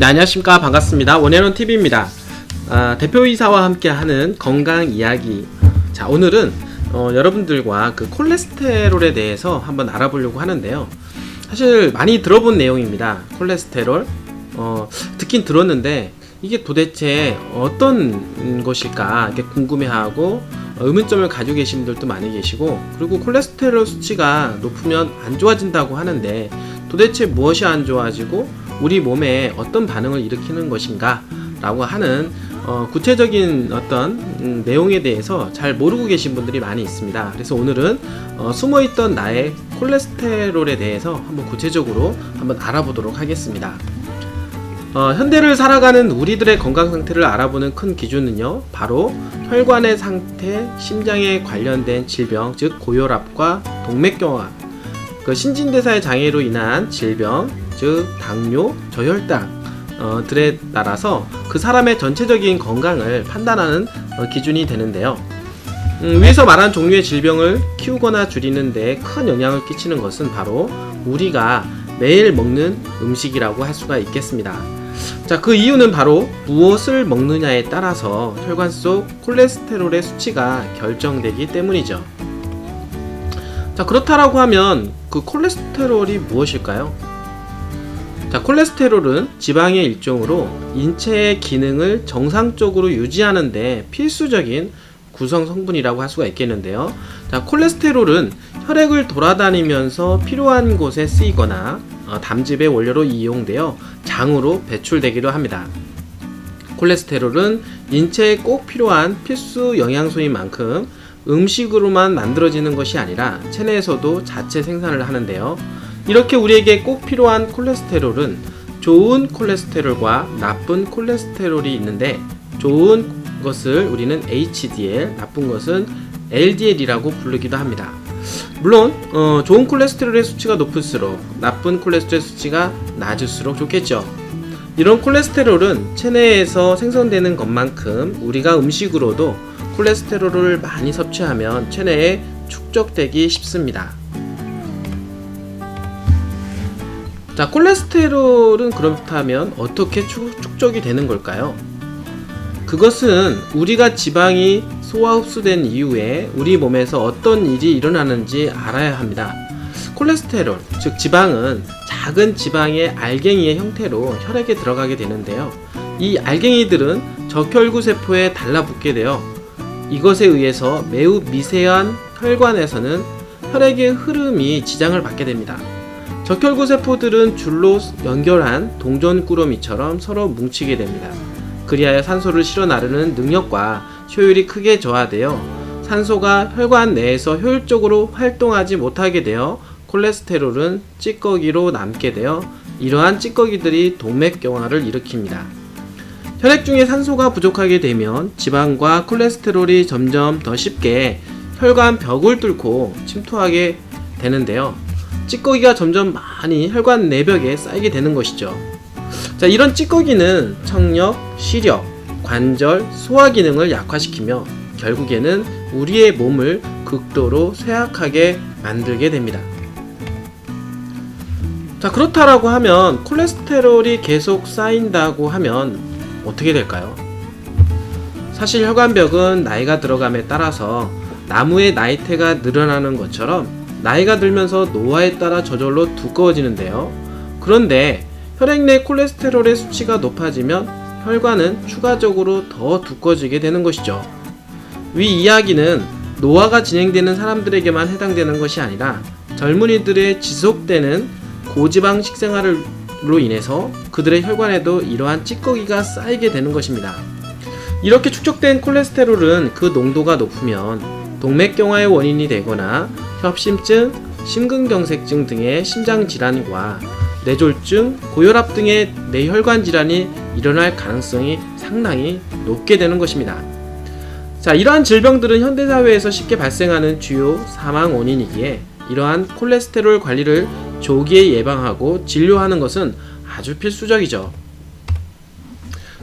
네, 안녕하십니까. 반갑습니다. 원앤원TV입니다. 대표이사와 함께하는 건강 이야기. 자, 오늘은 여러분들과 그 콜레스테롤에 대해서 한번 알아보려고 하는데요. 사실 많이 들어본 내용입니다. 콜레스테롤. 듣긴 들었는데 이게 도대체 어떤 것일까 이렇게 궁금해하고 의문점을 가지고 계신 분들도 많이 계시고, 그리고 콜레스테롤 수치가 높으면 안 좋아진다고 하는데 도대체 무엇이 안 좋아지고 우리 몸에 어떤 반응을 일으키는 것인가 라고 하는 구체적인 어떤 내용에 대해서 잘 모르고 계신 분들이 많이 있습니다. 그래서 오늘은 숨어있던 나의 콜레스테롤에 대해서 한번 구체적으로 한번 알아보도록 하겠습니다. 현대를 살아가는 우리들의 건강 상태를 알아보는 큰 기준은요, 바로 혈관의 상태, 심장에 관련된 질병, 즉 고혈압과 동맥경화, 그 신진대사의 장애로 인한 질병, 즉 당뇨, 저혈당 들에 따라서 그 사람의 전체적인 건강을 판단하는 기준이 되는데요. 위에서 말한 종류의 질병을 키우거나 줄이는 데 큰 영향을 끼치는 것은 바로 우리가 매일 먹는 음식이라고 할 수가 있겠습니다. 자, 그 이유는 바로 무엇을 먹느냐에 따라서 혈관 속 콜레스테롤의 수치가 결정되기 때문이죠. 자, 그렇다라고 하면 그 콜레스테롤이 무엇일까요? 자, 콜레스테롤은 지방의 일종으로 인체의 기능을 정상적으로 유지하는 데 필수적인 구성 성분이라고 할 수가 있겠는데요. 자, 콜레스테롤은 혈액을 돌아다니면서 필요한 곳에 쓰이거나 담즙의 원료로 이용되어 장으로 배출되기도 합니다. 콜레스테롤은 인체에 꼭 필요한 필수 영양소인 만큼 음식으로만 만들어지는 것이 아니라 체내에서도 자체 생산을 하는데요. 이렇게 우리에게 꼭 필요한 콜레스테롤은 좋은 콜레스테롤과 나쁜 콜레스테롤이 있는데, 좋은 것을 우리는 HDL, 나쁜 것은 LDL이라고 부르기도 합니다. 물론 좋은 콜레스테롤의 수치가 높을수록 나쁜 콜레스테롤 수치가 낮을수록 좋겠죠. 이런 콜레스테롤은 체내에서 생성되는 것만큼 우리가 음식으로도 콜레스테롤을 많이 섭취하면 체내에 축적되기 쉽습니다. 자, 콜레스테롤은 그렇다면 어떻게 축적이 되는 걸까요? 그것은 우리가 지방이 소화 흡수된 이후에 우리 몸에서 어떤 일이 일어나는지 알아야 합니다. 콜레스테롤, 즉 지방은 작은 지방의 알갱이의 형태로 혈액에 들어가게 되는데요. 이 알갱이들은 적혈구 세포에 달라붙게 되어 이것에 의해서 매우 미세한 혈관에서는 혈액의 흐름이 지장을 받게 됩니다. 적혈구 세포들은 줄로 연결한 동전꾸러미처럼 서로 뭉치게 됩니다. 그리하여 산소를 실어 나르는 능력과 효율이 크게 저하되어 산소가 혈관 내에서 효율적으로 활동하지 못하게 되어 콜레스테롤은 찌꺼기로 남게 되어 이러한 찌꺼기들이 동맥경화를 일으킵니다. 혈액 중에 산소가 부족하게 되면 지방과 콜레스테롤이 점점 더 쉽게 혈관 벽을 뚫고 침투하게 되는데요. 찌꺼기가 점점 많이 혈관 내벽에 쌓이게 되는 것이죠. 자, 이런 찌꺼기는 청력, 시력, 관절, 소화 기능을 약화시키며 결국에는 우리의 몸을 극도로 쇠약하게 만들게 됩니다. 자, 그렇다라고 하면 콜레스테롤이 계속 쌓인다고 하면 어떻게 될까요? 사실 혈관벽은 나이가 들어감에 따라서 나무의 나이테가 늘어나는 것처럼 나이가 들면서 노화에 따라 저절로 두꺼워지는데요. 그런데 혈액 내 콜레스테롤의 수치가 높아지면 혈관은 추가적으로 더 두꺼워지게 되는 것이죠. 위 이야기는 노화가 진행되는 사람들에게만 해당되는 것이 아니라 젊은이들의 지속되는 고지방 식생활로 인해서 그들의 혈관에도 이러한 찌꺼기가 쌓이게 되는 것입니다. 이렇게 축적된 콜레스테롤은 그 농도가 높으면 동맥경화의 원인이 되거나 협심증, 심근경색증 등의 심장질환과 뇌졸중, 고혈압 등의 뇌혈관 질환이 일어날 가능성이 상당히 높게 되는 것입니다. 자, 이러한 질병들은 현대사회에서 쉽게 발생하는 주요 사망 원인이기에 이러한 콜레스테롤 관리를 조기에 예방하고 진료하는 것은 아주 필수적이죠.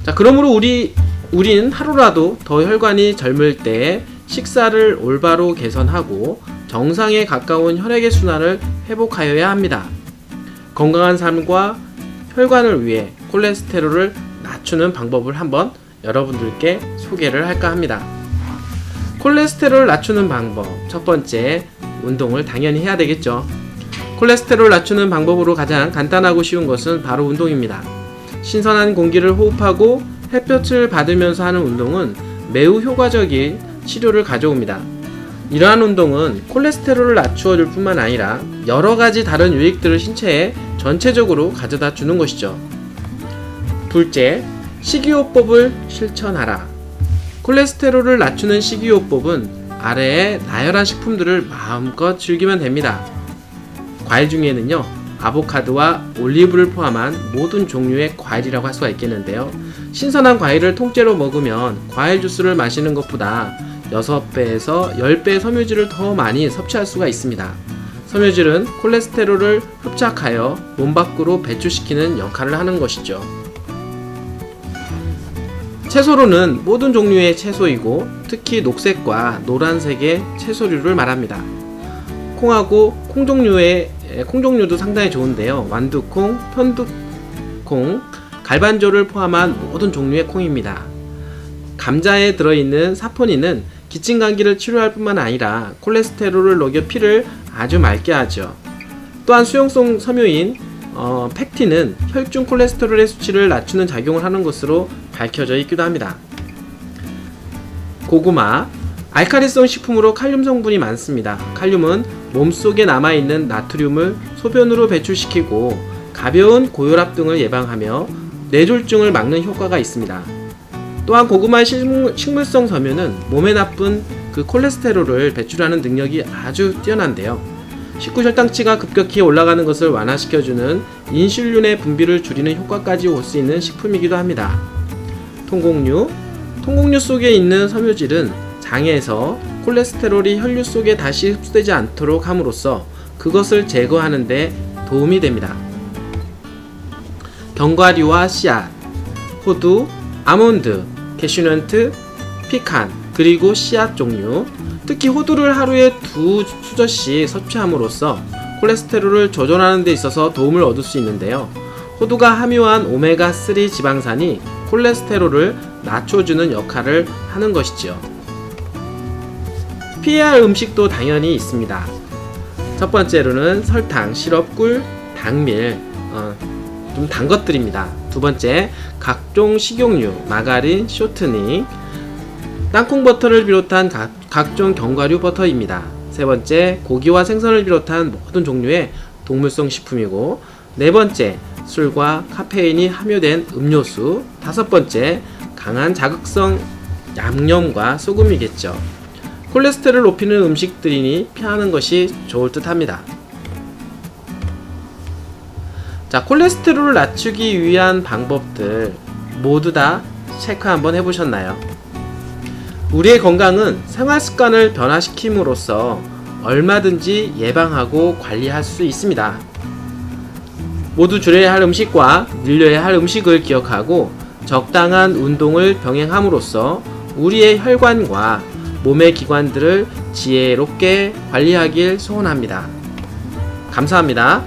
자, 그러므로 우리는 하루라도 더 혈관이 젊을 때에 식사를 올바로 개선하고 정상에 가까운 혈액의 순환을 회복하여야 합니다. 건강한 삶과 혈관을 위해 콜레스테롤을 낮추는 방법을 한번 여러분들께 소개를 할까 합니다. 콜레스테롤을 낮추는 방법, 첫 번째, 운동을 당연히 해야 되겠죠. 콜레스테롤 낮추는 방법으로 가장 간단하고 쉬운 것은 바로 운동입니다. 신선한 공기를 호흡하고 햇볕을 받으면서 하는 운동은 매우 효과적인 치료를 가져옵니다. 이러한 운동은 콜레스테롤을 낮추어 줄 뿐만 아니라 여러 가지 다른 유익들을 신체에 전체적으로 가져다 주는 것이죠. 둘째, 식이요법을 실천하라. 콜레스테롤을 낮추는 식이요법은 아래의 나열한 식품들을 마음껏 즐기면 됩니다. 과일 중에는요, 아보카도와 올리브를 포함한 모든 종류의 과일이라고 할 수가 있겠는데요. 신선한 과일을 통째로 먹으면 과일 주스를 마시는 것보다 6배에서 10배의 섬유질을 더 많이 섭취할 수가 있습니다. 섬유질은 콜레스테롤을 흡착하여 몸 밖으로 배출시키는 역할을 하는 것이죠. 채소로는 모든 종류의 채소이고 특히 녹색과 노란색의 채소류를 말합니다. 콩하고 콩종류도 상당히 좋은데요. 완두콩, 편두콩, 갈반조를 포함한 모든 종류의 콩입니다. 감자에 들어있는 사포닌은 기침 감기를 치료할 뿐만 아니라 콜레스테롤을 녹여 피를 아주 맑게 하죠. 또한 수용성 섬유인 팩틴은 혈중 콜레스테롤의 수치를 낮추는 작용을 하는 것으로 밝혀져 있기도 합니다. 고구마, 알칼리성 식품으로 칼륨 성분이 많습니다. 칼륨은 몸속에 남아있는 나트륨을 소변으로 배출시키고 가벼운 고혈압 등을 예방하며 뇌졸중을 막는 효과가 있습니다. 또한 고구마의 식물성 섬유는 몸에 나쁜 콜레스테롤을 배출하는 능력이 아주 뛰어난데요. 식후혈당치가 급격히 올라가는 것을 완화시켜주는 인슐린의 분비를 줄이는 효과까지 올 수 있는 식품이기도 합니다. 통곡류 속에 있는 섬유질은 장에서 콜레스테롤이 혈류 속에 다시 흡수되지 않도록 함으로써 그것을 제거하는 데 도움이 됩니다. 견과류와 씨앗, 호두, 아몬드, 캐슈넌트, 피칸, 그리고 씨앗 종류, 특히 호두를 하루에 2수저씩 섭취함으로써 콜레스테롤을 조절하는 데 있어서 도움을 얻을 수 있는데요. 호두가 함유한 오메가3 지방산이 콜레스테롤을 낮춰주는 역할을 하는 것이지요. 피해야 할 음식도 당연히 있습니다. 첫 번째로는 설탕, 시럽, 꿀, 당밀, 좀 단 것들입니다. 두 번째, 각종 식용유, 마가린, 쇼트닝, 땅콩버터를 비롯한 각종 견과류 버터입니다. 세 번째, 고기와 생선을 비롯한 모든 종류의 동물성 식품이고, 네 번째, 술과 카페인이 함유된 음료수, 다섯 번째, 강한 자극성 양념과 소금이겠죠. 콜레스테롤을 높이는 음식들이니 피하는 것이 좋을 듯 합니다. 자, 콜레스테롤을 낮추기 위한 방법들 모두 다 체크 한번 해보셨나요? 우리의 건강은 생활습관을 변화시킴으로써 얼마든지 예방하고 관리할 수 있습니다. 모두 줄여야 할 음식과 늘려야 할 음식을 기억하고 적당한 운동을 병행함으로써 우리의 혈관과 몸의 기관들을 지혜롭게 관리하길 소원합니다. 감사합니다.